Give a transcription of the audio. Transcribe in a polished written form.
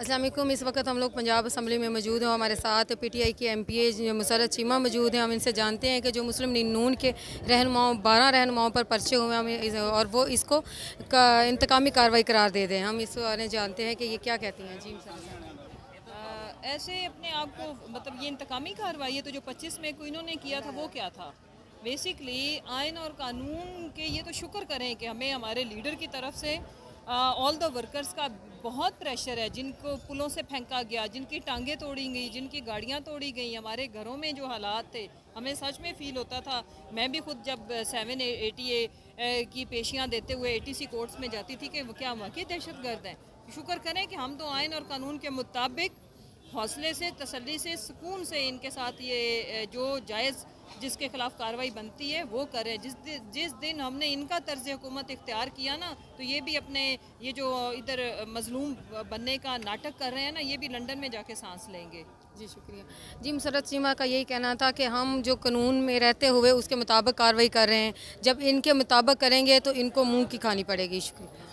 अस्सलाम वालेकुम। इस वक्त हम लोग पंजाब असम्बली में मौजूद हैं। हमारे साथ पीटीआई के एमपीए मुसर्रत चीमा मौजूद हैं। हम इनसे जानते हैं कि जो मुस्लिम लीग नून के रहनुमाओं 12 रहनुमाओं पर पर्चे हुए हैं और वो इसको इंतकामी कार्रवाई करार दे दें। हम इस बारे में जानते हैं कि ये क्या कहती हैं। जी ऐसे अपने आप को मतलब ये इंतकामी कार्रवाई है, तो जो 25 मई को इन्होंने किया था वो क्या था? बेसिकली आइन और कानून के ये तो शुक्र करें कि हमें हमारे लीडर की तरफ से ऑल द वर्कर्स का बहुत प्रेशर है, जिनको पुलों से फेंका गया, जिनकी टांगें तोड़ी गई, जिनकी गाड़ियां तोड़ी गई, हमारे घरों में जो हालात थे हमें सच में फ़ील होता था। मैं भी खुद जब 780A की पेशियां देते हुए ATC कोर्ट्स में जाती थी कि क्या वाकई दहशतगर्द हैं। शुक्र करें कि हम तो आइन और कानून के मुताबिक हौसले से, तसल्ली से, सुकून से इनके साथ ये जो जायज़ जिसके ख़िलाफ़ कार्रवाई बनती है वो करें। जिस दिन हमने इनका तर्ज हुकूमत इख्तियार किया ना, तो ये भी अपने ये जो इधर मज़लूम बनने का नाटक कर रहे हैं ना, ये भी लंदन में जाके सांस लेंगे। जी शुक्रिया। जी मुसर्रत चीमा का यही कहना था कि हम जो कानून में रहते हुए उसके मुताबिक कार्रवाई कर रहे हैं। जब इनके मुताबिक करेंगे तो इनको मुँह की खानी पड़ेगी। शुक्रिया।